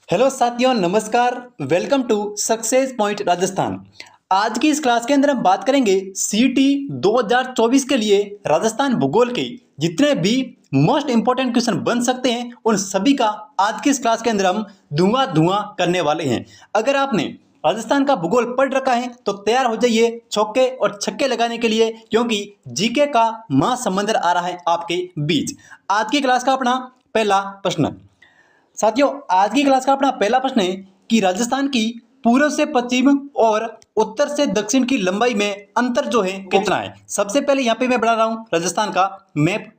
Hello साथियों, नमस्कार। Welcome to success point Rajasthan. आज की इस क्लास के अंदर हम बात करेंगे सीटी 2024 के लिए राजस्थान भूगोल के जितने भी मोस्ट इंपॉर्टेंट क्वेश्चन बन सकते हैं उन सभी का आज की इस क्लास के अंदर हम धुआं धुआं करने वाले हैं। अगर आपने राजस्थान का भूगोल पढ़ रखा है तो तैयार हो जाइए चौके और छक्के लगाने के लिए, क्योंकि जीके का महासमुंदर आ रहा है आपके बीच। आज की क्लास का अपना पहला प्रश्न। साथियों, आज की क्लास का अपना पहला प्रश्न है कि राजस्थान की पूर्व से पश्चिम और उत्तर से दक्षिण की लंबाई में अंतर जो है कितना है। सबसे पहले यहाँ पे मैं बना रहा हूं राजस्थान का मैप।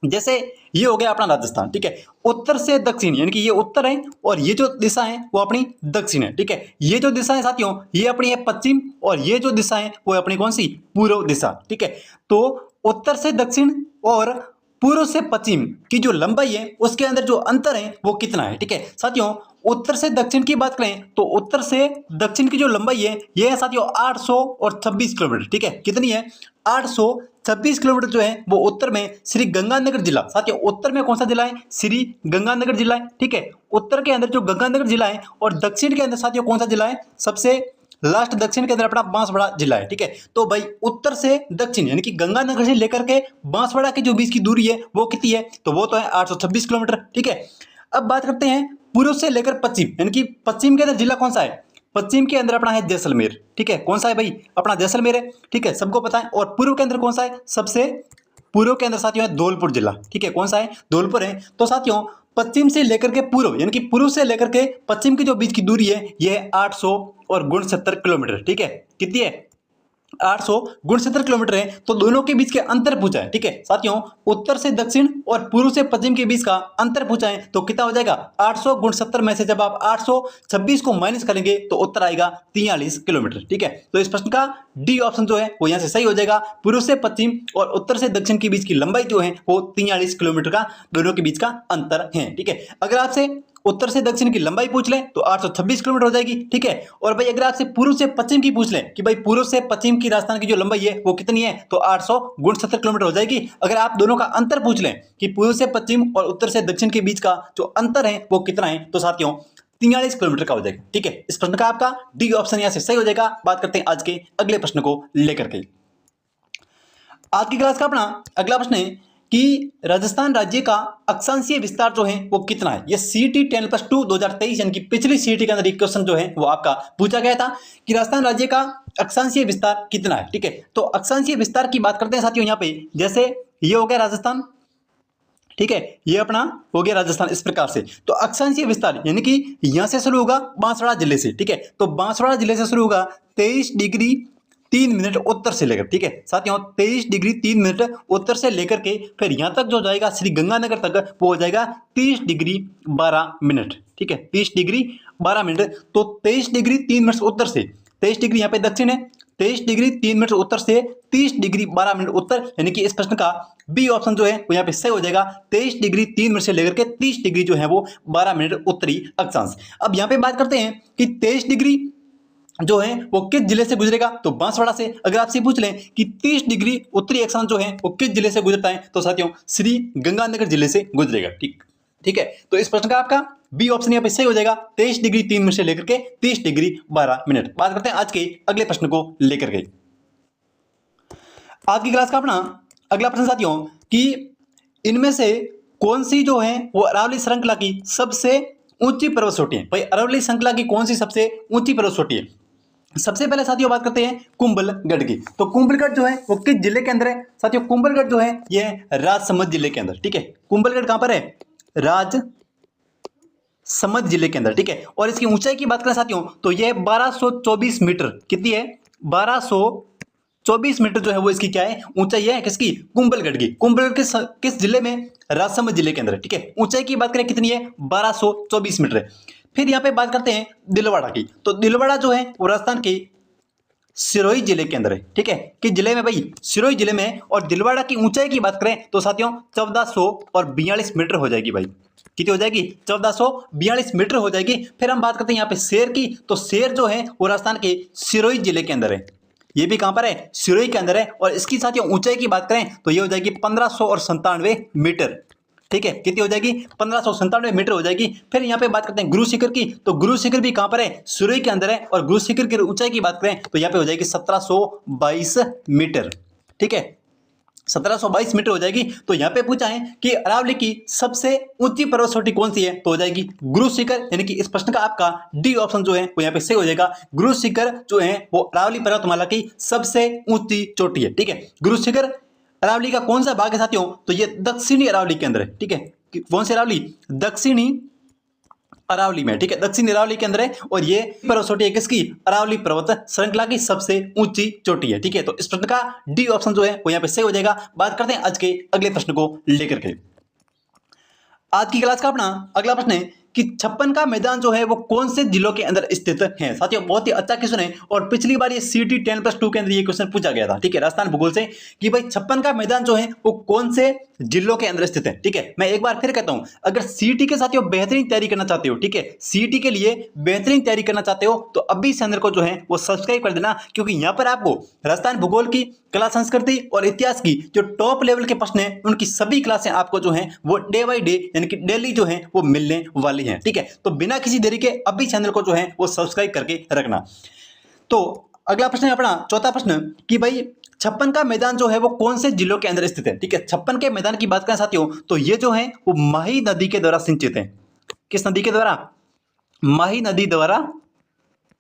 जैसे ये हो गया अपना राजस्थान, ठीक है। उत्तर से दक्षिण यानी कि ये उत्तर है और ये जो दिशा है वो अपनी दक्षिण है, ठीक है। ये जो दिशा है साथियों ये अपनी है पश्चिम और ये जो दिशा है वो अपनी कौन सी, पूर्व दिशा, ठीक है। तो उत्तर से दक्षिण और पूर्व से पश्चिम की जो लंबाई है उसके अंदर जो अंतर है वो कितना है, ठीक है साथियों। उत्तर से दक्षिण की बात करें तो उत्तर से दक्षिण की जो लंबाई है ये है साथियों 826 किलोमीटर, ठीक है। कितनी है, 826 किलोमीटर जो है वो उत्तर में श्री गंगानगर जिला। साथियों उत्तर में कौन सा जिला है, श्री गंगानगर जिला है, ठीक है। उत्तर के अंदर जो गंगानगर जिला है और दक्षिण के अंदर साथियों कौन सा जिला है, सबसे लास्ट दक्षिण के अंदर अपना बांसवाड़ा जिला है, ठीक है। तो भाई उत्तर से दक्षिण यानी कि गंगानगर से लेकर के बांसवाड़ा की जो बीच की दूरी है वो कितनी है, तो वो तो है 826 किलोमीटर, ठीक है। अब बात करते हैं पूर्व से लेकर पश्चिम यानी कि पश्चिम के अंदर जिला कौन सा है, पश्चिम के अंदर अपना है जैसलमेर, ठीक है। कौन सा है भाई, अपना जैसलमेर है, ठीक है, सबको पता है। और पूर्व के अंदर कौन सा है, सबसे पूर्व के अंदर साथियों है धौलपुर जिला, ठीक है। कौन सा है, धौलपुर है। तो साथियों पश्चिम से लेकर के पूर्व यानी कि पूर्व से लेकर के पश्चिम की जो बीच की दूरी है यह है 800 और 69 किलोमीटर, ठीक है। कितनी है, 869 किलोमीटर है। तो दोनों के बीच के अंतर पूछा है, ठीक है साथियों। उत्तर से दक्षिण और पूर्व से पश्चिम के बीच का अंतर पूछा है तो कितना हो जाएगा, 869 में से जब आप 826 को माइनस करेंगे तो उत्तर आएगा 43 किलोमीटर, ठीक है। तो इस प्रश्न का डी ऑप्शन जो है वो यहां से सही हो जाएगा। पूर्व से पश्चिम और उत्तर से दक्षिण के बीच की लंबाई जो है वो 43 किलोमीटर का दोनों के बीच का अंतर है, ठीक है। अगर आपसे उत्तर से दक्षिण की लंबाई पूछ लें तो 826 किलोमीटर हो जाएगी, ठीक है। और भाई अगर आपसे पूर्व से पश्चिम की पूछ लें कि भाई पूर्व से पश्चिम की राजस्थान की जो लंबाई है वो कितनी है, तो 869 किलोमीटर हो जाएगी। अगर आप दोनों का अंतर पूछ लें कि पूर्व से पश्चिम और उत्तर से दक्षिण के बीच का जो अंतर है वो कितना है, तो साथियों 43 किलोमीटर का हो जाएगा, ठीक है। इस प्रश्न का आपका डी ऑप्शन यहां से सही हो जाएगा। बात करते हैं आज के अगले प्रश्न को लेकर के। आज की क्लास का अपना अगला प्रश्न है कि राजस्थान राज्य का अक्षांशीय विस्तार जो है वो कितना है। ये सीटी 10+2 2023 यानी कि पिछली सीटी के अंदर एक क्वेश्चन जो है वो आपका पूछा गया था कि राजस्थान राज्य का अक्षांशीय विस्तार कितना है, ठीक है। तो अक्षांशीय विस्तार की बात करते हैं साथियों यहाँ पे। जैसे ये हो गया राजस्थान, ठीक है, ये अपना हो गया राजस्थान इस प्रकार से। तो अक्षांशीय विस्तार यानी कि यहां से शुरू होगा बांसवाड़ा जिले से, ठीक है। तो बांसवाड़ा जिले से शुरू होगा 23 डिग्री 3 मिनट उत्तर से लेकर, ठीक है साथियों 23 डिग्री 3 मिनट उत्तर से लेकर के फिर यहां तक जो जाएगा श्री गंगानगर तक वो हो जाएगा 30 डिग्री 12 मिनट, ठीक है। 30 डिग्री 12 मिनट। तो 23 डिग्री 3 मिनट उत्तर से, 23 डिग्री यहाँ पे दक्षिण है, 23 डिग्री 3 मिनट उत्तर से 30 डिग्री 12 मिनट उत्तर, यानी कि इस प्रश्न का बी ऑप्शन जो है वो यहाँ पे सही हो जाएगा। 23 डिग्री 3 मिनट से लेकर के 30 डिग्री जो है वो 12 मिनट उत्तरी अक्षांश। अब यहाँ पे बात करते हैं कि 23 डिग्री जो है वो किस जिले से गुजरेगा, तो बांसवाड़ा से। अगर आपसे पूछ लें कि 30 डिग्री उत्तरी अक्षांश जो है वो किस जिले से गुजरता है, तो साथियों श्री गंगानगर जिले से गुजरेगा, ठीक, ठीक है। तो इस प्रश्न का आपका बी ऑप्शन यहाँ पे सही हो जाएगा। 23 डिग्री 3 मिनट से लेकर के 30 डिग्री 12 मिनट। बात करते हैं आज के अगले प्रश्न को लेकर के। आज की क्लास का अपना अगला प्रश्न साथियों कि इनमें से कौन सी जो है वो अरावली श्रृंखला की सबसे ऊंची पर्वत चोटी है। भाई अरावली श्रृंखला की कौन सी सबसे ऊंची पर्वत चोटी है। सबसे पहले साथियों बात करते हैं कुंभलगढ़ की। तो कुंभलगढ़ जो है वो किस जिले के अंदर है साथियों, कुंभलगढ़ जो है ये राजसमंद जिले के अंदर, ठीक है। कुंभलगढ़ कहां पर है, राजसमंद जिले के अंदर, ठीक है। और इसकी ऊंचाई की बात करें साथियों तो ये 1224 मीटर, कितनी है, 1224 मीटर जो है वो इसकी क्या है, ऊंचाई है किसकी, कुंभलगढ़ की। कुंभलगढ़ किस जिले में, राजसमंद जिले के अंदर, ठीक है। ऊंचाई की बात करें कितनी है, 1224 मीटर है। फिर यहाँ पे बात करते हैं दिलवाड़ा की। तो दिलवाड़ा जो है वो राजस्थान के सिरोही जिले के अंदर है, ठीक है। किस जिले में भाई, सिरोही जिले में। और दिलवाड़ा की ऊंचाई की बात करें तो साथियों 1442 मीटर हो जाएगी भाई। कितनी हो जाएगी, 1442 मीटर हो जाएगी। फिर हम बात करते हैं यहाँ पे शेर की। तो शेर जो है वो राजस्थान के सिरोही जिले के अंदर है। ये भी कहां पर है, सिरोही के अंदर है। और इसकी साथियों ऊंचाई की बात करें तो ये हो जाएगी 1597 मीटर, ठीक है, कितनी हो जाएगी 1597 मीटर हो जाएगी। फिर यहाँ पे बात करते हैं गुरु शिखर की, तो गुरु शिखर भी कहां पर है, सूर्य के अंदर है, और गुरु शिखर की ऊंचाई की बात करें तो यहाँ पे हो जाएगी 1722 मीटर। ठीक है, 1722 मीटर हो जाएगी। तो यहाँ पे पूछा है कि अरावली की सबसे ऊंची पर्वत चोटी कौन सी है, तो हो जाएगी गुरु शिखर, यानी कि इस प्रश्न का आपका डी ऑप्शन जो है वो यहाँ पे सही हो जाएगा। गुरु शिखर जो है वो अरावली पर्वतमाला की सबसे ऊंची चोटी है। ठीक है, गुरु शिखर अरावली का कौन सा भाग है साथियों, तो ये दक्षिणी अरावली के अंदर है। ठीक है, कौन सी अरावली, दक्षिणी अरावली में। ठीक है, दक्षिणी अरावली के अंदर है, और ये पर्वत चोटी है किसकी, अरावली पर्वत श्रृंखला की सबसे ऊंची चोटी है। ठीक है, तो इस प्रश्न का डी ऑप्शन जो है वो यहाँ पे सही हो जाएगा। बात करते हैं आज के अगले प्रश्न को लेकर के। आज की क्लास का अपना अगला प्रश्न है कि 56 का मैदान जो है वो कौन से जिलों के अंदर स्थित है। साथियों बहुत ही अच्छा क्वेश्चन है, और पिछली बार ये सीटी 10+2 के अंदर ये क्वेश्चन पूछा गया था। ठीक है, राजस्थान भूगोल से, कि भाई 56 का मैदान जो है वो कौन से जिलों के अंदर स्थित है। ठीक है, मैं एक बार फिर कहता हूं, अगर सीटी के साथियों बेहतरीन तैयारी करना चाहते हो, ठीक है, सीटी के लिए बेहतरीन तैयारी करना चाहते हो, तो अभी इस चैनल को जो है वो सब्सक्राइब कर देना, क्योंकि यहां पर आपको राजस्थान भूगोल की, कला संस्कृति और इतिहास की जो टॉप लेवल के प्रश्न है उनकी सभी क्लासें आपको जो है वो डे बाई डे यानी कि डेली जो है वो मिलने वाली हैं। ठीक है, तो बिना किसी देरी के अभी चैनल को जो है वो सब्सक्राइब करके रखना। तो अगला प्रश्न है अपना चौथा प्रश्न, कि भाई 56 का मैदान जो है वो कौन से जिलों के अंदर स्थित है। ठीक है, 56 के मैदान की बात करें साथियों, तो ये जो है वो माही नदी के द्वारा सिंचित है। किस नदी के द्वारा, माही नदी द्वारा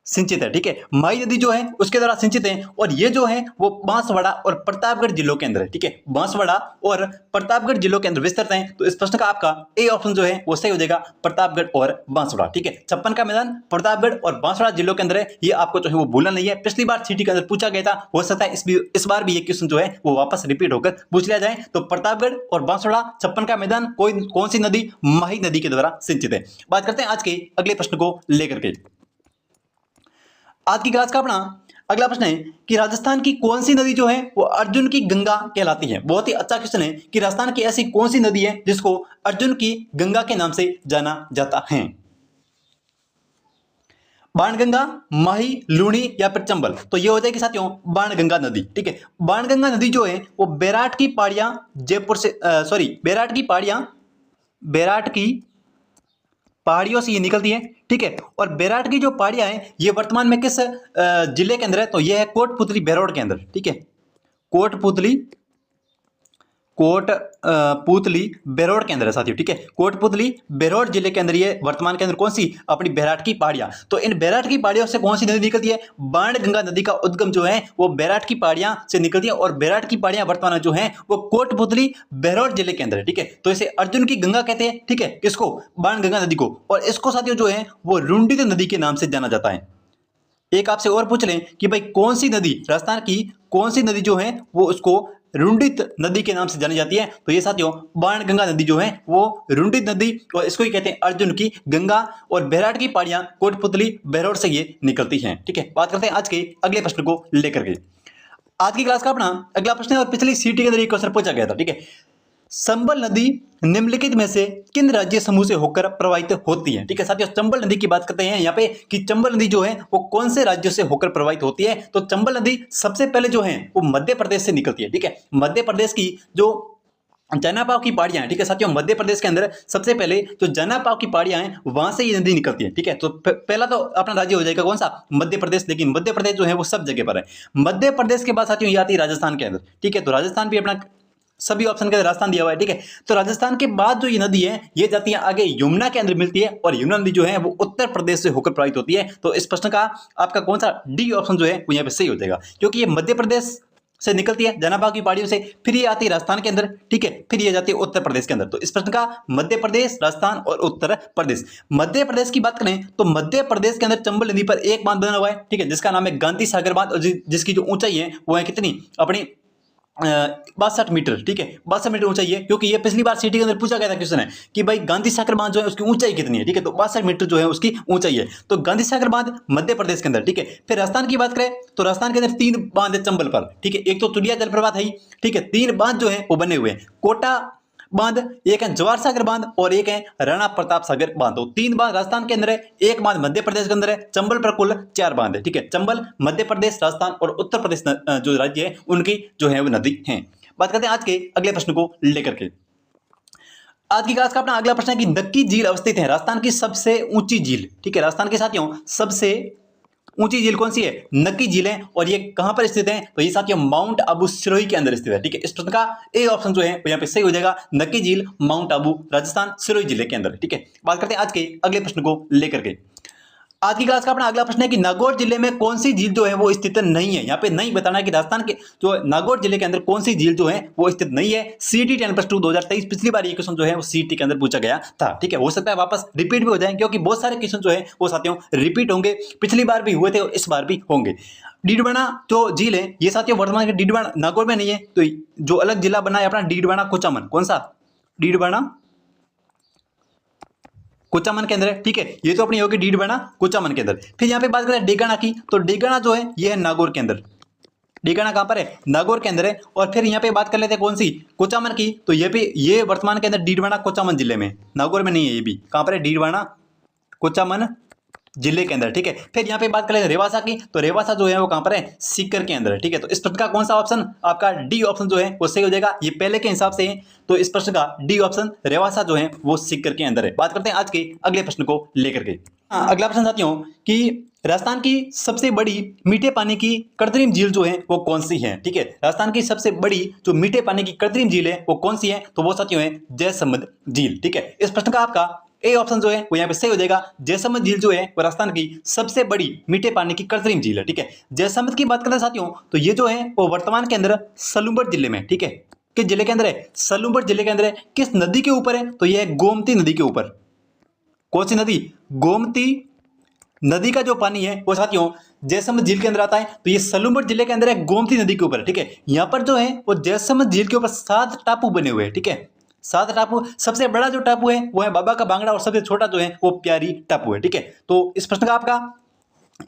सिंचित है। ठीक है, माही नदी जो है उसके द्वारा सिंचित है, और ये जो है वो बांसवाड़ा और प्रतापगढ़ जिलों के अंदर है। ठीक है, बांसवाड़ा और प्रतापगढ़ जिलों के अंदर विस्तृत है। तो इस प्रश्न का आपका ए ऑप्शन जो है वो सही हो जाएगा, प्रतापगढ़ और बांसवाड़ा। ठीक है, 56 का मैदान प्रतापगढ़ और बांसवाड़ा जिलों के अंदर है, ये आपको जो है वो भूलना नहीं है। पिछली बार सीटी के अंदर पूछा गया था, हो सकता है इस बार भी ये क्वेश्चन जो है वो वापस रिपीट होकर पूछ लिया जाए। तो प्रतापगढ़ और बांसवाड़ा 56 का मैदान कौन सी नदी, माही नदी के द्वारा सिंचित है। बात करते हैं आज के अगले प्रश्न को लेकर के। आज की क्लास का अपना अगला प्रश्न है कि राजस्थान की कौन सी नदी जो है वो अर्जुन की गंगा कहलाती है। बहुत ही अच्छा क्वेश्चन है कि राजस्थान की ऐसी कौन सी नदी है जिसको अर्जुन की गंगा के नाम से जाना जाता है। बाणगंगा, माही, लूणी या फिर चंबल, तो ये हो जाएगी साथियों बाणगंगा नदी। ठीक है, बाणगंगा नदी जो है वो बैराट की पहाड़ियां जयपुर से बैराट की पहाड़ियों से ये निकलती है। ठीक है, और बैराट की जो पहाड़ियां हैं ये वर्तमान में किस जिले के अंदर है, तो ये है कोटपुतली बेरोड के अंदर। ठीक है, कोटपुतली बेरोड के अंदर है साथियों। ठीक है, कोटपुतली बेरोड जिले के अंदर ये वर्तमान के अंदर कौन सी, अपनी बैराट की पहाड़ियां। तो इन बैराट की पहाड़ियों से कौन सी नदी निकलती है, बाणगंगा नदी का उद्गम जो है वो बैराट की पहाड़ियां से निकलती है, और बैराट की पहाड़ियां वर्तमान में जो है वो कोटपुतली बेरोड जिले के अंदर है। ठीक है, तो इसे अर्जुन की गंगा कहते हैं। ठीक है, किसको, बाणगंगा नदी को, और इसको साथियों जो है वो रुंडित नदी के नाम से जाना जाता है। एक आपसे और पूछ लें कि भाई कौन सी नदी, राजस्थान की कौन सी नदी जो है वो उसको रुंडित नदी के नाम से जानी जाती है, तो ये साथियों बाणगंगा नदी जो है वो रुंडित नदी, और इसको ही कहते हैं अर्जुन की गंगा, और बैराट की पहाड़ियां कोटपुतली बेरोड से ये निकलती हैं। ठीक है, बात करते हैं आज के अगले प्रश्न को लेकर के। आज की क्लास का अपना अगला प्रश्न है, और पिछली सीटी के अंदर एक क्वेश्चन पूछा गया था। ठीक है, चंबल नदी निम्नलिखित में से किन राज्य समूह से होकर प्रवाहित होती है। ठीक है साथियों, चंबल नदी की बात करते हैं यहाँ पे कि चंबल नदी जो है वो कौन से राज्यों से होकर प्रवाहित होती है। तो चंबल नदी सबसे पहले जो है वो मध्य प्रदेश से निकलती है। ठीक है, मध्य प्रदेश की जो जनापाव की पहाड़ियां हैं, ठीक है साथियों, मध्य प्रदेश के अंदर सबसे पहले जो जनापाव की पहाड़ियां हैं वहां से ये नदी निकलती है। ठीक है, तो पहला तो अपना राज्य हो जाएगा कौन सा, मध्य प्रदेश, लेकिन मध्य प्रदेश जो है वो सब जगह पर है। मध्य प्रदेश के बाद साथियों ये आती है राजस्थान के अंदर। ठीक है, तो राजस्थान भी अपना सभी ऑप्शन के अंदर राजस्थान दिया हुआ है। ठीक है, तो राजस्थान के बाद जो ये नदी है ये जाती है आगे यमुना के अंदर मिलती है, और यमुना नदी जो है वो उत्तर प्रदेश से होकर प्रवाहित होती है। तो इस प्रश्न का आपका कौन सा डी ऑप्शन जो है वो यहाँ पे सही हो जाएगा, क्योंकि ये मध्य प्रदेश से निकलती है जनाबाग की पहाड़ियों से, फिर ये आती है राजस्थान के अंदर। ठीक है, फिर ये जाती है उत्तर प्रदेश के अंदर। तो इस प्रश्न का मध्य प्रदेश, राजस्थान और उत्तर प्रदेश। मध्य प्रदेश की बात करें तो मध्य प्रदेश के अंदर चंबल नदी पर एक बांध बना हुआ है। ठीक है, जिसका नाम है गांधी सागर बांध, और जिसकी जो ऊंचाई है वो है कितनी, अपनी 62 मीटर। ठीक है, 62 मीटर ऊंचाई है, क्योंकि ये पिछली बार सिटी के अंदर पूछा गया था क्वेश्चन है कि भाई गांधी सागर बांध जो है उसकी ऊंचाई कितनी है। ठीक है, तो 62 मीटर जो है उसकी ऊंचाई है। तो गांधी सागर बांध मध्य प्रदेश के अंदर। ठीक है, फिर राजस्थान की बात करें तो राजस्थान के अंदर 3 बांध है चंबल पर। ठीक है, एक तो तुलिया जलप्रपात है। ठीक है, 3 बांध जो है वो बने हुए हैं, कोटा बांध, एक है जवाहर सागर बांध, और एक है राणा प्रताप सागर बांध। तो 3 बांध राजस्थान के अंदर है, एक बांध मध्य प्रदेश के अंदर है। चंबल पर कुल 4 बांध है। ठीक है, चंबल, मध्य प्रदेश, राजस्थान और उत्तर प्रदेश जो राज्य है उनकी जो है वो नदी है। बात करते हैं आज के अगले प्रश्न को लेकर के। आज की क्लास का अपना अगला प्रश्न है कि नक्की झील अवस्थित है राजस्थान की सबसे ऊंची झील। ठीक है, राजस्थान के साथियों सबसे ऊंची झील कौन सी है? नक्की झील है। और ये कहां पर स्थित है? तो ये साथियों माउंट आबू सिरोही के अंदर स्थित है। ठीक है, इस प्रश्न का ए ऑप्शन जो है वो यहाँ पे सही हो जाएगा। नक्की झील माउंट आबू राजस्थान सिरोही जिले के अंदर। ठीक है, बात करते हैं आज के अगले प्रश्न को लेकर के। आज की क्लास का अपना अगला प्रश्न है कि नागौर जिले में कौन सी झील जो है वो स्थित नहीं है। यहाँ पे नहीं बताना है कि राजस्थान के जो नागौर जिले के अंदर कौन सी झील जो है वो स्थित नहीं है। सीटी 10+2 2023 पिछली बार ये क्वेश्चन जो है वो सीटी के अंदर पूछा गया था। ठीक है, हो सकता है वापस रिपीट भी हो जाए क्योंकि बहुत सारे क्वेश्चन जो है वो साथियों रिपीट होंगे, पिछली बार भी हुए थे और इस बार भी होंगे। डीडवाना जो झील है ये साथियों वर्तमान के डीडवाना नागौर में नहीं है, तो जो अलग जिला बना है अपना डीडवाना कुचामन। कौन सा? डीडवाना कुचामन के अंदर है। ठीक है, ये तो अपनी होगी डीडवाना कुचामन के अंदर। फिर यहाँ पे बात करें डेगाना की, तो डेगाना जो है ये है नागौर के अंदर। डेगाना कहां पर है? नागौर के अंदर है। और फिर यहाँ पे बात कर लेते हैं कौन सी? कुचामन की, तो ये वर्तमान के अंदर डीडवाना कुचामन जिले में, नागौर में नहीं है। ये भी कहां पर है? डीडवाना कुचामन जिले के अंदर। ठीक है, फिर यहाँ पे बात करें रेवासा की, तो रेवासा जो है वो कहां पर है? सीकर के अंदर। ठीक है, तो इस प्रश्न का कौन सा ऑप्शन आपका डी ऑप्शन जो है वो सही हो जाएगा। ये पहले के हिसाब से है तो इस प्रश्न का डी ऑप्शन रेवासा जो है वो सीकर के अंदर है। बात करते हैं आज के अगले प्रश्न को लेकर के। अगला प्रश्न साथियों कि राजस्थान की सबसे बड़ी मीठे पानी की कृत्रिम झील जो है वो कौन सी है? ठीक है, राजस्थान की सबसे बड़ी जो मीठे पानी की कृत्रिम झील है वो कौन सी है? तो वो साथियों है जयसमंद झील। ठीक है, इस प्रश्न का आपका ए ऑप्शन जो है वो यहाँ पे सही हो जाएगा। जयसमंद झील जो है वो राजस्थान की सबसे बड़ी मीठे पानी की कृत्रिम झील है। ठीक है, जयसमंद की बात करें साथियों तो ये जो है वो वर्तमान के अंदर सलूंबर जिले में। ठीक है, किस जिले के अंदर है? सलूंबर जिले के अंदर है। किस नदी के ऊपर है? तो यह है गोमती नदी के ऊपर। कौन सी नदी? गोमती नदी का जो पानी है वो साथियों जयसमंद झील के अंदर आता है। तो ये सलूंबर जिले के अंदर है, गोमती नदी के ऊपर। ठीक है, यहाँ पर जो है वो जयसमंद झील के ऊपर 7 टापू बने हुए हैं। ठीक है, 7 टापू। सबसे बड़ा जो टापू है वो है बाबा का बांगड़ा और सबसे छोटा जो है वो प्यारी टापू है। ठीक है, तो इस प्रश्न का आपका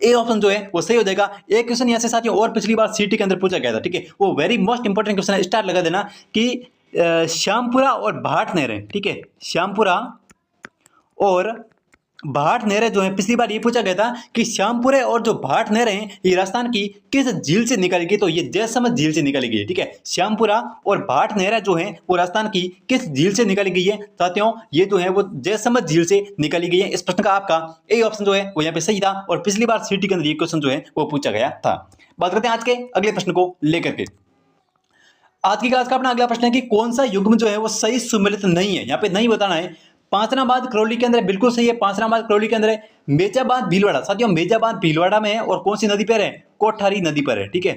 ए ऑप्शन जो है वो सही हो जाएगा। एक क्वेश्चन यहाँ से साथियों और पिछली बार सीटी के अंदर पूछा गया था। ठीक है, वो वेरी मोस्ट इंपॉर्टेंट क्वेश्चन है, स्टार लगा देना कि श्यामपुरा और भाट नहरें। ठीक है, श्यामपुरा और भाट नहरें जो है पिछली बार ये पूछा गया था कि श्यामपुरे और जो भाट नहरें हैं ये राजस्थान की किस झील से निकलेगी? तो ये जयसमंद झील से निकलेगी। ठीक है, श्यामपुरा और भाट नहरें जो हैं वो राजस्थान की किस झील से निकली गई है? साथियों ये जो है वो जयसमंद झील से निकली गई है। इस प्रश्न का आपका ए ऑप्शन जो है वो यहाँ पे सही था और पिछली बार सीटी के अंदर ये क्वेश्चन जो है वो पूछा गया था। बात करते हैं आज के अगले प्रश्न को लेकर के। आज की क्लास का अपना अगला प्रश्न है कि कौन सा युग्म जो है वो सही सुमेलित नहीं है। यहाँ पे नहीं बताना है। पांचनाबाद करौली के अंदर बिल्कुल सही है, पांचनाबाद करौली के अंदर है। मेजाबाद भीलवाड़ा साथियों मेजाबाद भीलवाड़ा में है और कौन सी नदी पर है? कोठारी नदी पर है। ठीक है,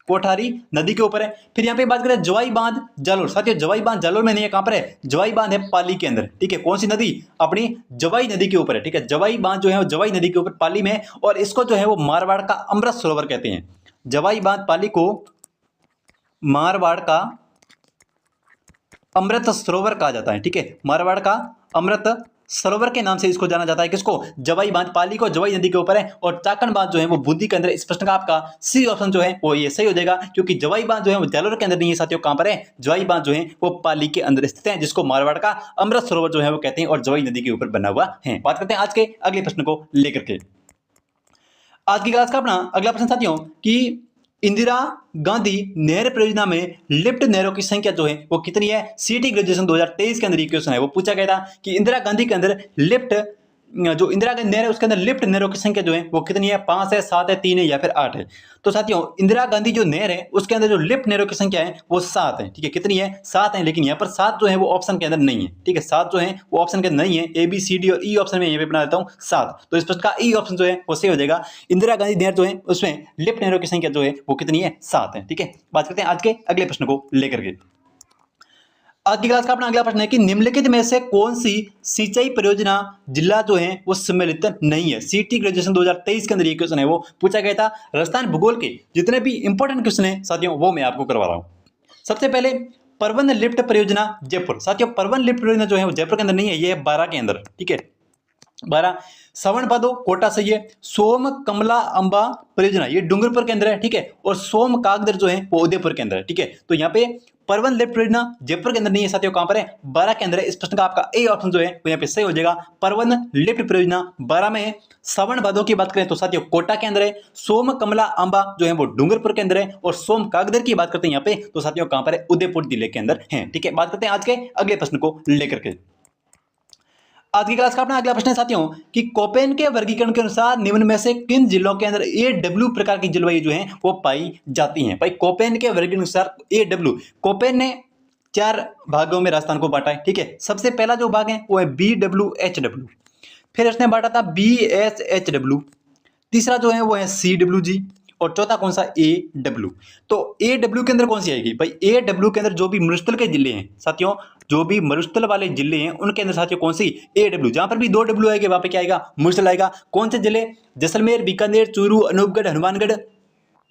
कोठारी नदी के ऊपर है। फिर यहाँ पे बात करें जवाई बांध जालोर, साथियों जवाई बांध जालोर में नहीं है, कहां पर है? जवाई बांध है पाली के अंदर। ठीक है, कौन सी नदी? अपनी जवाई नदी के ऊपर है। ठीक है, जवाई बांध जो है वो जवाई नदी के ऊपर पाली में है और इसको जो है वो मारवाड़ का अमृत सरोवर कहते हैं। जवाई बांध पाली को मारवाड़ का अमृत सरोवर कहा जाता है। ठीक है, मारवाड़ का अमृत सरोवर के नाम से इसको जाना जाता है। किसको? जवाई बांध पाली को जवाई नदी के ऊपर है और चाकण बांध जो है वो बुद्धि के अंदर। इस प्रश्न का आपका सी ऑप्शन जो है वो ये सही हो जाएगा क्योंकि जवाई बांध जो है वो जालोर के अंदर नहीं है साथियों। कहां पर है? जवाई बांध जो है वो पाली के अंदर स्थित है जिसको मारवाड़ का अमृत सरोवर जो है वो कहते हैं और जवाई नदी के ऊपर बना हुआ है। बात करते हैं आज के अगले प्रश्न को लेकर के। आज की क्लास का अपना अगला प्रश्न साथियों कि इंदिरा गांधी नहर परियोजना में लिफ्ट नहरों की संख्या जो है वो कितनी है? सीटी ग्रेजुएशन 2023 के अंदर ये क्वेश्चन है वो पूछा गया था कि इंदिरा गांधी के अंदर लिफ्ट जो इंदिरा गांधी नहर है उसके अंदर लिफ्ट नहरों की संख्या जो है वो कितनी है? 5 है, 7 है, 3 है या फिर 8 है? तो साथियों इंदिरा गांधी जो नहर है उसके अंदर जो लिफ्ट नहरों की संख्या है वो 7 है। ठीक है, कितनी है? 7 है, लेकिन यहाँ पर 7 जो है वो ऑप्शन के अंदर नहीं है। ठीक है, 7 जो है वो ऑप्शन के अंदर नहीं है। ए बी सी डी और ई ऑप्शन में यहाँ पे बना देता हूँ 7। तो इस प्रश्न का ई ऑप्शन जो है वो सही हो जाएगा। इंदिरा गांधी नहर जो है उसमें लिफ्ट नहरों की संख्या जो है वो कितनी है? 7 है। ठीक है, बात करते हैं आज के अगले प्रश्न को लेकर के। आज की क्लास का अपना अगला प्रश्न है कि निम्नलिखित में से कौन सी सिंचाई परियोजना जिला जो है वो सम्मिलित नहीं है? सीटी ग्रेजुएशन 2023 के अंदर ये क्वेश्चन है वो पूछा गया था। राजस्थान भूगोल के जितने भी इंपॉर्टेंट क्वेश्चन है साथियों वो मैं आपको करवा रहा हूं। सबसे पहले परवन लिफ्ट परियोजना जयपुर। साथियों परवन लिफ्ट परियोजना जो है वो जयपुर के अंदर नहीं है, ये है 12 के अंदर। ठीक है, 12 श्रवण भादो कोटा सही है। सोम कमला अंबा परियोजना ये डूंगरपुर के अंदर है। ठीक है, और सोम कागदर जो है वो उदयपुर के अंदर है। ठीक है, तो यहाँ पे परवन लिफ्ट परियोजना जयपुर के अंदर नहीं है साथियों, कहां पर है? 12 के अंदर है। इस प्रश्न का आपका ए ऑप्शन जो है वो यहाँ पे सही हो जाएगा। परवन लिफ्ट परियोजना 12 में है। श्रवण भादो की बात करें तो साथियों कोटा के अंदर है। सोम कमला आंबा जो है वो डूंगरपुर के अंदर है। और सोम कागदर की बात करते हैं यहाँ पे तो साथियों कहां पर है? उदयपुर जिले के अंदर है। ठीक है, बात करते हैं आज के अगले प्रश्न को लेकर के। आज की क्लास का अपना अगला प्रश्न है साथियों कि कोपेन के वर्गीकरण के अनुसार निम्न में से किन जिलों के अंदर AW प्रकार की जलवायु जो है वो पाई जाती है? भाई कोपेन के वर्गीकरण के अनुसार AW, कोपेन ने 4 भागों में राजस्थान को बांटा है। ठीक है, सबसे पहला जो भाग है वो है BWHW, फिर उसने बांटा था BSHW, तीसरा जो है वो है CWG और चौथा कौन सा? AW। तो AW के अंदर कौन सी आएगी? भाई AW के अंदर जो भी मरुस्थल के जिले हैं साथियों, जो भी मरुस्थल वाले जिले हैं उनके अंदर साथियों कौन सी? AW। जहां पर भी 2 W आएगी वहां पे क्या आएगा? मरुस्थल आएगा। कौन से जिले? जैसलमेर, बीकानेर, चूरू, अनूपगढ़, हनुमानगढ़।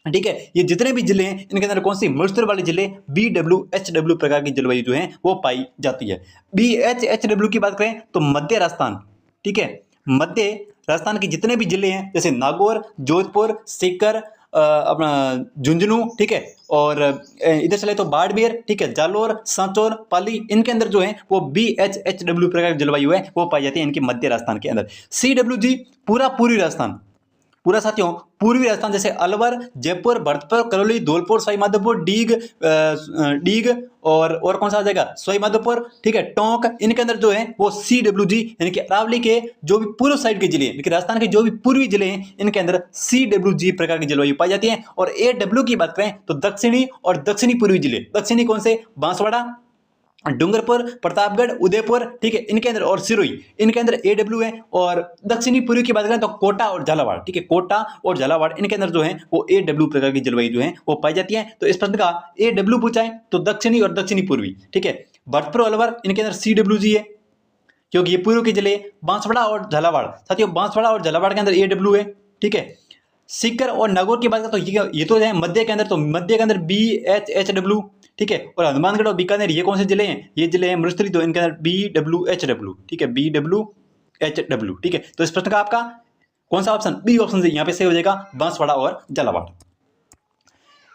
ठीक है, ये जितने भी जिले हैं इनके अंदर कौन सी? मरुस्थल वाले जिले BWHW प्रकार की जलवायु जो है वो पाई जाती है। BHHW की बात करें तो मध्य राजस्थान। ठीक है, मध्य राजस्थान के जितने भी जिले हैं जैसे नागौर, जोधपुर, सीकर, अपना झुंझुनू, ठीक है, और इधर चले तो बाड़मेर, ठीक है, जालोर, सांचौर, पाली, इनके अंदर जो है वो BHHW प्रकार की जलवायु है वो पाई जाती है इनके मध्य राजस्थान के अंदर। CWG पूरा पूर्वी राजस्थान, पूरा साथियों पूर्वी राजस्थान जैसे अलवर, जयपुर, भरतपुर, करौली, धौलपुर, सवाईमाधोपुर, डीग और कौन सा आ जाएगा? सवाईमाधोपुर, ठीक है, टोंक, इनके अंदर जो है वो CWG यानी कि अरावली के जो भी पूर्व साइड के जिले हैं, लेकिन राजस्थान के जो भी पूर्वी जिले हैं इनके अंदर CWG प्रकार की जलवायु पाई जाती है। और AW की बात करें तो दक्षिणी और दक्षिणी पूर्वी जिले, दक्षिणी कौन से? बांसवाड़ा, डूंगरपुर, प्रतापगढ़, उदयपुर, ठीक है, इनके अंदर और सिरोही, इनके अंदर AW है। और दक्षिणी पूर्वी की बात करें तो कोटा और झालावाड़, ठीक है, कोटा और झालावाड़, इनके अंदर जो है वो AW प्रकार की जलवायु जो है वो पाई जाती है। तो इस प्रश्न का AW पूछा है तो दक्षिणी और दक्षिणी पूर्वी, ठीक है, भरतपुर, अलवर, इनके अंदर CWG है क्योंकि ये पूर्व के जिले। बांसवाड़ा और झालावाड़, साथियों बांसवाड़ा और झालावाड़ के अंदर AW है। ठीक है, सीकर और नागौर की बात करें तो ये तो है मध्य के अंदर, तो मध्य के अंदर BHHW, ठीक है, और हनुमानगढ़ और बीकानेर ये कौन से जिले हैं? ये जिले हैं मरुस्थली, तो इनके अंदर BWHW, ठीक है, BWHW, ठीक है। तो इस प्रश्न का आपका कौन सा ऑप्शन? बी ऑप्शन यहाँ पे सही हो जाएगा, बांसवाड़ा और झालावाड़।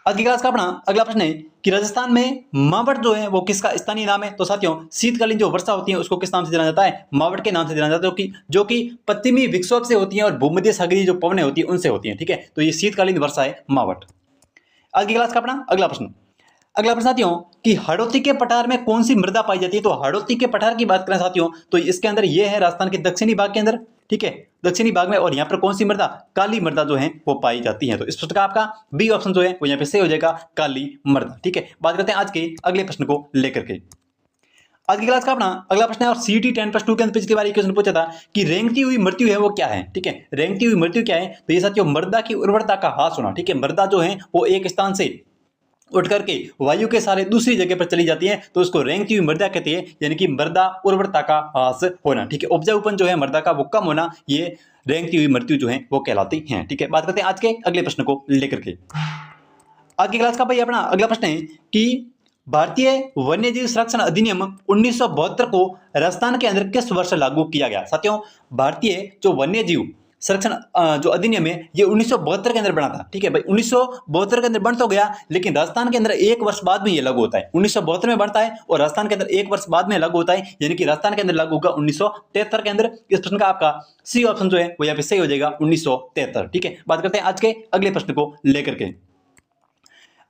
आज की क्लास का अपना अगला प्रश्न है कि राजस्थान में मावट जो है वो किसका स्थानीय नाम है? तो साथियों शीतकालीन जो वर्षा होती है उसको किस नाम से जाना जाता है? मावट के नाम से जाना जाता है, जो कि पश्चिमी विक्षोभ से होती है और भूमध्य सागरीय जो पवनें होती है उनसे होती है। ठीक है, तो ये शीतकालीन वर्षा है मावट। आज की क्लास का अपना अगला प्रश्न साथियों कि हाड़ौती के पठार में कौन सी मृदा पाई जाती है? तो हाड़ौती के पठार की बात करें साथियों तो इसके अंदर ये है राजस्थान के दक्षिणी भाग के अंदर, ठीक है, दक्षिणी भाग में। और यहाँ पर कौन सी मृदा? काली मृदा जो है वो पाई जाती है। तो इस प्रश्न का आपका बी ऑप्शन जो है वो यहाँ पे सही हो जाएगा, काली मृदा। ठीक है, बात करते हैं आज के अगले प्रश्न को लेकर के। आज की क्लास का अपना अगला प्रश्न है और CT 10+2 के अंदर पिछली बार क्वेश्चन पूछा था कि रेंगती हुई मृत्यु है वो क्या है? ठीक है, रेंगती हुई मृत्यु क्या है? तो ये साथियों मृदा की उर्वरता का ह्रास होना। ठीक है, मृदा जो है वो एक स्थान से उठ करके वायु के सारे दूसरी जगह पर चली जाती है तो उसको रेंगती हुई मृदा कहती है, यानी कि मृदा उर्वरता का ह्रास होना। ठीक है, उपजाऊपन जो है मृदा का वो कम होना, ये रेंगती हुई मृत्यु जो है वो कहलाती है। ठीक है, बात करते हैं आज के अगले प्रश्न को लेकर के। आज की क्लास का भाई अपना अगला प्रश्न है कि भारतीय वन्यजीव संरक्षण अधिनियम 1972 को राजस्थान के अंदर किस वर्ष लागू किया गया? साथियों भारतीय जो वन्यजीव संरक्षण जो अधिनियम है ये 1972 के अंदर बना था। ठीक है भाई, 1972 के अंदर बन तो गया लेकिन राजस्थान के अंदर 1 वर्ष बाद में ये लागू होता है। 1972 में बनता है और राजस्थान के अंदर 1 वर्ष बाद में लागू होता है, यानी कि राजस्थान के अंदर लागू होगा 1973 के अंदर। इस प्रश्न का आपका सी ऑप्शन जो है वो यहाँ पे सही हो जाएगा, 1973। ठीक है, बात करते हैं आज के अगले प्रश्न को लेकर के।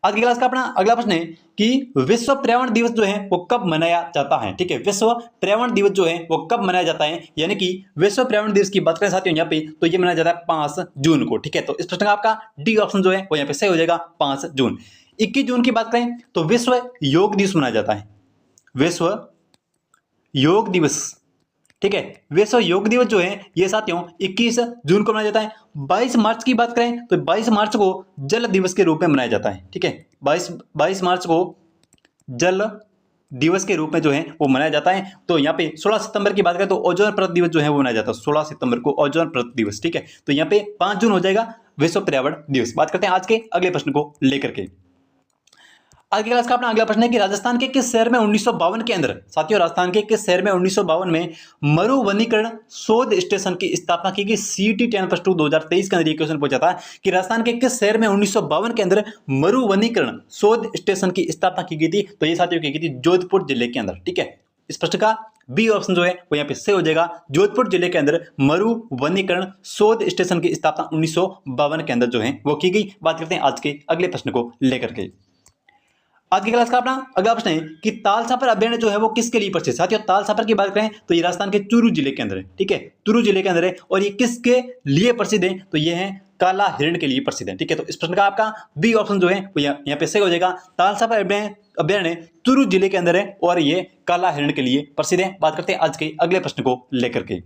आज की क्लास का अपना अगला प्रश्न है कि विश्व पर्यावरण दिवस जो है वो कब मनाया जाता है? ठीक है, विश्व पर्यावरण दिवस जो है वो कब मनाया जाता है, यानी कि विश्व पर्यावरण दिवस की बात करें साथियों यहाँ पे तो ये मनाया जाता है 5 जून को। ठीक है, तो इस प्रश्न का आपका डी ऑप्शन जो है वो यहाँ पे सही हो जाएगा, 5 जून। 21 जून की बात करें तो विश्व योग दिवस मनाया जाता है, विश्व योग दिवस। ठीक है, विश्व योग दिवस जो है ये साथियों 21 जून को मनाया जाता है। 22 मार्च की बात करें तो 22 मार्च को जल दिवस के रूप में मनाया जाता है। ठीक है, 22 मार्च को जल दिवस के रूप में जो है वो मनाया जाता है। तो यहाँ पे 16 सितंबर की बात करें तो ओजोन परत दिवस जो है वो मनाया जाता है, 16 सितंबर को ओजोन परत दिवस। ठीक है, तो यहाँ पे 5 जून हो जाएगा विश्व पर्यावरण दिवस। बात करते हैं आज के अगले प्रश्न को लेकर के। आज की क्लास का अपना अगला प्रश्न है कि राजस्थान के किस शहर में 1952 के अंदर, साथियों राजस्थान के किस शहर में 1952 में मरुवनीकरण शोध स्टेशन की स्थापना की गई। सीटी 10+2 2023 के अंदर ये क्वेश्चन पूछा था कि राजस्थान के किस शहर में 1952 के अंदर मरुवनीकरण शोध स्टेशन की स्थापना की गई थी। तो ये साथियों की गई थी जोधपुर जिले के अंदर। ठीक है, इस प्रश्न का बी ऑप्शन जो है वो यहाँ पे सही हो जाएगा। जोधपुर जिले के अंदर मरुवनीकरण शोध स्टेशन की स्थापना 1952 के अंदर जो है वो की गई। बात करते हैं आज के अगले प्रश्न को लेकर के। आज की क्लास का अपना अगला प्रश्न है कि तालछापर अभयारण्य जो है वो किसके लिए प्रसिद्ध है। साथियों तालछापर की बात करें तो ये राजस्थान के चूरू जिले के अंदर है। ठीक है, चूरू जिले के अंदर है और ये किसके लिए प्रसिद्ध है, तो ये है काला हिरण के लिए प्रसिद्ध है। ठीक है, तो इस प्रश्न का आपका बी ऑप्शन जो है वो यहाँ पे सही हो जाएगा। तालछापर अभयारण्य चूरू जिले के अंदर है और ये काला हिरण के लिए प्रसिद्ध है। बात करते हैं आज के अगले प्रश्न को लेकर के।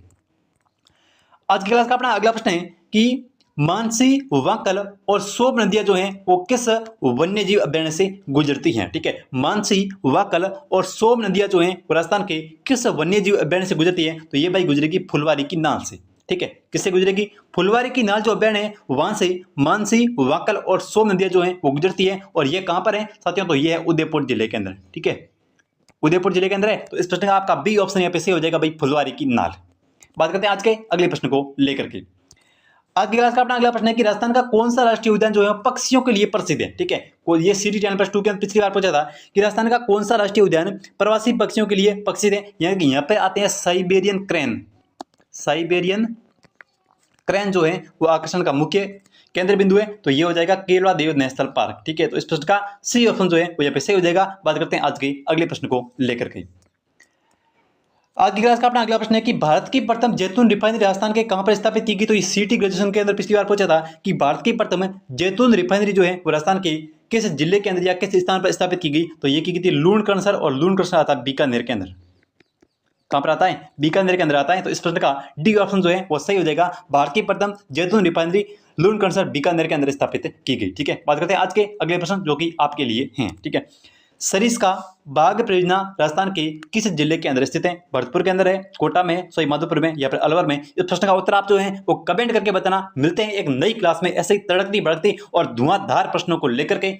आज की क्लास का अपना अगला प्रश्न है कि मानसी, वाकल और सोब नदियां जो हैं वो किस वन्यजीव अभयारण्य से गुजरती हैं। ठीक है, मानसी, वाकल और सोब नदियां जो हैं वो राजस्थान के किस वन्यजीव अभयारण्य से गुजरती है, तो ये भाई गुजरेगी फुलवारी की नाल से। ठीक है, किससे गुजरेगी, फुलवारी की नाल जो अभयारण्य है वहां से मानसी, वाकल और सोब नदियां जो हैं वो गुजरती है। और ये कहां पर है साथियों, तो ये है उदयपुर जिले के अंदर। ठीक है, उदयपुर जिले के अंदर है, तो इस प्रश्न का आपका बी ऑप्शन यहाँ पे सही हो जाएगा भाई, फुलवारी की नाल। बात करते हैं आज के अगले प्रश्न को लेकर के। आज की क्लास का अपना अगला प्रश्न है कि राजस्थान का कौन सा राष्ट्रीय उद्यान जो है पक्षियों के लिए प्रसिद्ध है। ठीक है, ये सीटी 10+2 के पिछली बार पूछा था कि राजस्थान का कौन सा राष्ट्रीय उद्यान प्रवासी पक्षियों के लिए प्रसिद्ध है। यहाँ पे आते हैं साइबेरियन क्रेन। साइबेरियन क्रेन जो है वो आकर्षण का मुख्य केंद्र बिंदु है, तो ये हो जाएगा केलवादेव नेशनल पार्क। ठीक है, तो इस प्रश्न का सी ऑप्शन जो है वो यहाँ पे सही हो जाएगा। बात करते हैं आज के अगले प्रश्न को लेकर के। आज की क्लास का अपना अगला प्रश्न है कि भारत की प्रथम जैतून रिफाइनरी राजस्थान के कहां पर स्थापित की गई। तो ये सीटी ग्रेजुएशन के अंदर पिछली बार पूछा था कि भारत की प्रथम जैतून रिफाइनरी जो है वो राजस्थान के किस जिले के अंदर या किस स्थान पर स्थापित की गई। तो ये की गई थी लूणकरणसर, और लूणकरणसर आता है बीकानेर के अंदर। कहां पर आता है, बीकानेर के अंदर आता है। तो इस प्रश्न का डी ऑप्शन जो है वो सही हो जाएगा। भारत की प्रथम जैतून रिफाइनरी लूणकरणसर बीकानेर के अंदर स्थापित की गई। ठीक है, बात करते हैं आज के अगले प्रश्न जो कि आपके लिए हैं। ठीक है, सरिस्का बाघ परियोजना राजस्थान के किस जिले के अंदर स्थित है। भरतपुर के अंदर है, कोटा में, सॉरी माधोपुर में या फिर अलवर में। इस प्रश्न का उत्तर आप जो है वो कमेंट करके बताना। मिलते हैं एक नई क्लास में ऐसे ही तड़कती भड़कती और धुआंधार प्रश्नों को लेकर के।